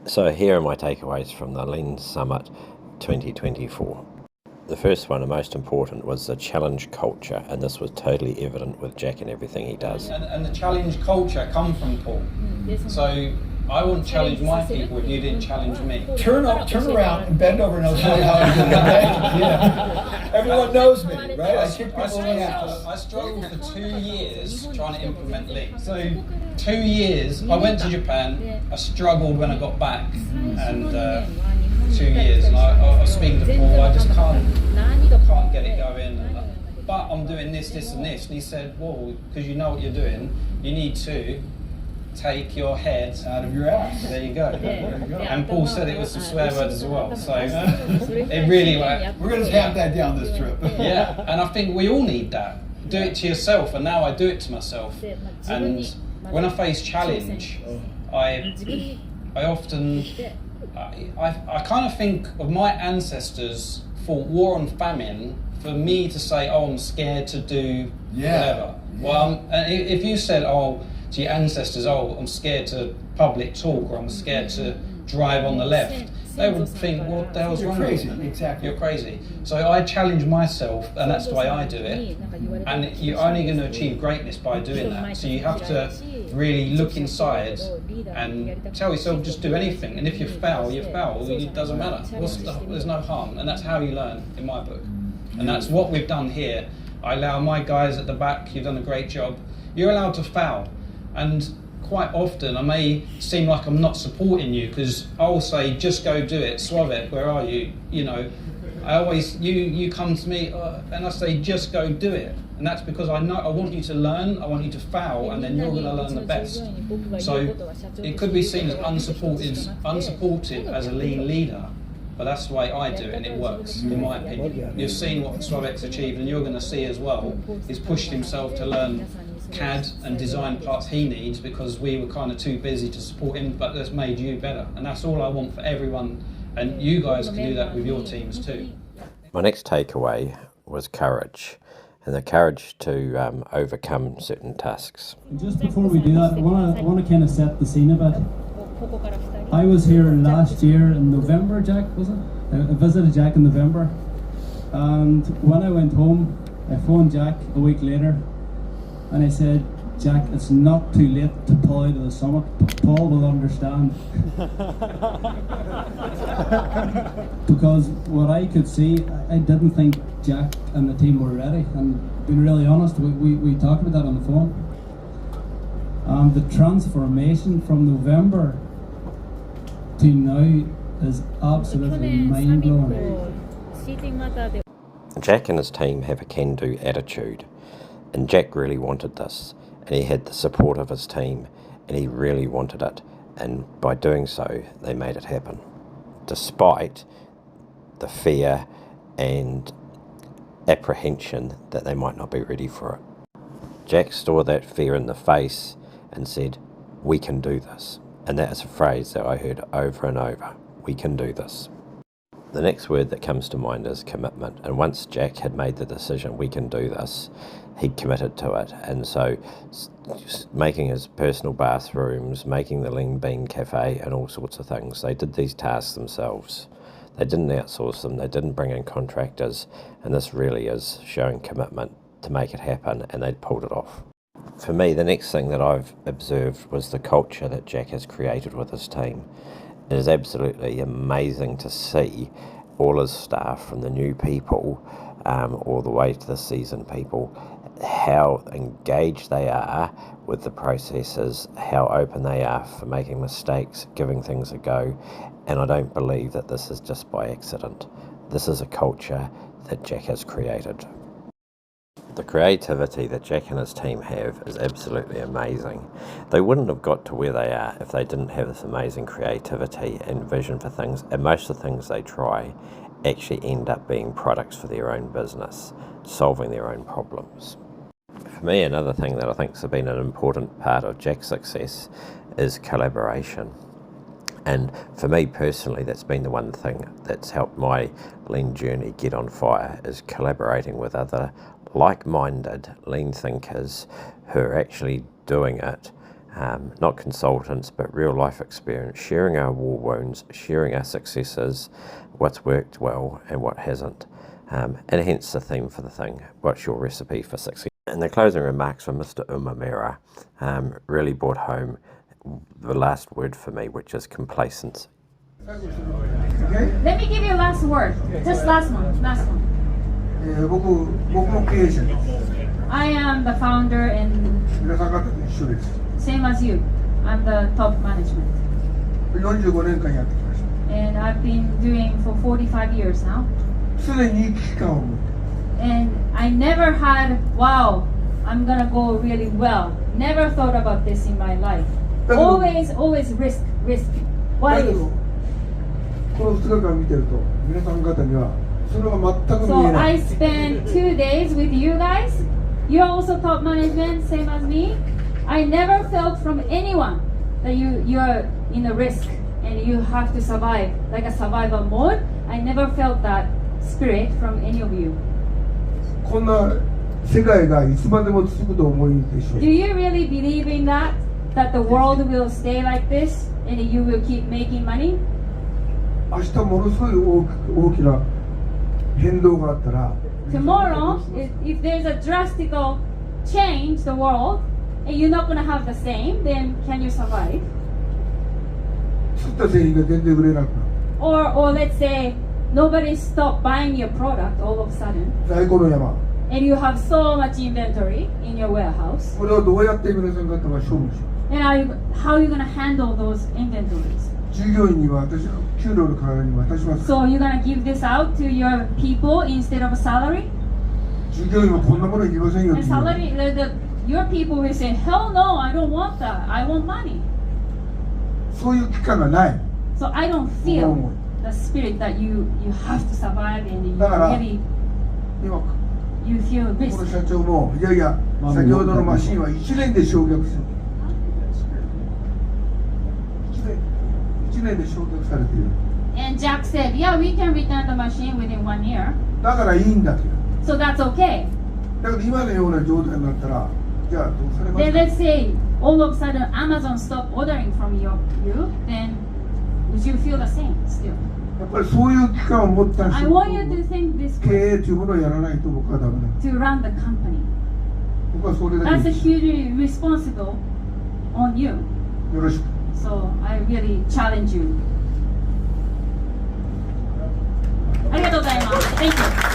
So here are my takeaways from the Lean Summit 2024. The first one, and most important, was the challenge culture, and this was totally evident with Jack and everything he does. And the challenge culture come from Paul. So I wouldn't challenge my people if you didn't challenge me. Turn around and bend over and I'll show you how I do it. Okay? Yeah. Everyone knows me, right? I kick people in the ass. I struggled for 2 years trying to implement Lean. So 2 years, I went to Japan, I struggled when I got back, and 2 years, and I was speaking to Paul, I just can't get it going. But I'm doing this, and this. And he said, well, because you know what you're doing, you need to take your head Out of your ass. There you go. There you go. And Paul said it was some swear words as well. So it really like. We're going to have that down this trip. Yeah, and I think we all need that. Do it to yourself, and now I do it to myself. And when I face challenge, I often, I kind of think of my ancestors fought war and famine for me to say, oh, I'm scared to do whatever. Well, if you said, oh, to your ancestors, oh, I'm scared to public talk, or I'm scared to drive on the left, they would think, what the hell's wrong with you? Exactly. You're crazy. So I challenge myself, and that's the way I do it. And you're only going to achieve greatness by doing that. So you have to really look inside and tell yourself, just do anything. And if you fail, you fail. It doesn't matter. There's no harm. And that's how you learn in my book. And that's what we've done here. I allow my guys at the back, you've done a great job. You're allowed to fail. And quite often I may seem like I'm not supporting you, because I'll say, just go do it, swab it, where are you? You know, I always, you come to me and I say, just go do it. And that's because I know I want you to learn, I want you to fail, and then you're going to learn the best. So it could be seen as unsupported as a lean leader, but that's the way I do it, and it works, in my opinion. You've seen what Swabeck's achieved, and you're going to see as well, he's pushed himself to learn CAD and design parts he needs, because we were kind of too busy to support him, but that's made you better. And that's all I want for everyone, and you guys can do that with your teams too. My next takeaway was courage, and the courage to overcome certain tasks. Just before we do that, I want to kind of set the scene a bit. I was here last year in November, Jack, was it? I visited Jack in November, and when I went home, I phoned Jack a week later, and I said, Jack, it's not too late to pull out of the summit. Paul will understand. Because what I could see, I didn't think Jack and the team were ready. And being really honest, we talked about that on the phone. The transformation from November to now is absolutely mind-blowing. Jack and his team have a can-do attitude, and Jack really wanted this, and he had the support of his team, and he really wanted it, and by doing so they made it happen, despite the fear and apprehension that they might not be ready for it. Jack saw that fear in the face and said, we can do this. And that is a phrase that I heard over and over, we can do this. The next word that comes to mind is commitment, and once Jack had made the decision, we can do this, he committed to it. And so making his personal bathrooms, making the Lean Bean Cafe and all sorts of things, they did these tasks themselves. They didn't outsource them, they didn't bring in contractors, and this really is showing commitment to make it happen, and they pulled it off. For me, the next thing that I've observed was the culture that Jack has created with his team. It is absolutely amazing to see all his staff, from the new people all the way to the seasoned people, how engaged they are with the processes, how open they are for making mistakes, giving things a go, and I don't believe that this is just by accident. This is a culture that Jack has created. The creativity that Jack and his team have is absolutely amazing. They wouldn't have got to where they are if they didn't have this amazing creativity and vision for things, and most of the things they try actually end up being products for their own business, solving their own problems. For me, another thing that I think has been an important part of Jack's success is collaboration. And for me personally, that's been the one thing that's helped my lean journey get on fire, is collaborating with other like-minded lean thinkers who are actually doing it not consultants, but real life experience, sharing our war wounds, sharing our successes, what's worked well and what hasn't. And hence the theme for the thing, what's your recipe for success? And the closing remarks from Mr. Umamura really brought home the last word for me, which is complacency. Okay? Let me give you last word. Just last one. 僕も経営者です。 I am the founder and 皆さん方と一緒です。 same as you. I'm the top management. 45年間やってきまし And I've been doing for 45 years now. た。常に危機感を持って And I never had, wow, I'm gonna go really well. Never thought about this in my life. Always risk. だ What け if? どこの2日間見てると皆さん方にはそれは全く見 So えな I い。 spent 2 days with you guys. You're also top management, same as me. I never felt from anyone that you're in a risk and you have to survive, like a survival mode. I never felt that spirit from any of you. こんな世界がいつまでも続くと思いでしょう Do。you really believe in that? That the world will stay like this and you will keep making money? 明日ものすごい大きな変動があったら Tomorrow, if there's a drastic change the world and you're not gonna have the same, then can you survive? 作った製品が全然売れなくなる。 Or let's say nobody stopped buying your product all of a sudden, 在庫の山。 and you have so much inventory in your warehouse. これをどうやって皆さん方は処分します。 And how are you gonna handle those inventories? 従業員には私の給料の代わりに渡します。 So you're gonna give this out to your people instead of a salary? 従業員はこんなものいりませんよって And 言う。 salary, your people will say, hell no, I don't want that. I want money. そういう期間がない。 So I don't feel the spirit that you have to survive and you だから really 今 you feel こ risk. の社長もいやいや先ほどのマシンは1年で焼却する。1年で焼却されている。 And Jack said, yeah, we can return the machine within 1 year. だからいいんだけど。 So that's okay. だけど今のような状態になったらじゃあどうされます Then か let's say all of a sudden Amazon stopped ordering from you, then would you feel the same still? やっぱりそういう期間を持った I 人 want you to think this 経 way 営というものをやらないと僕はダメだ。 to run the company. 僕はそれだ That's け a に huge responsible on you. よろしく。 So I really challenge you. ありがとうございます。Thank you.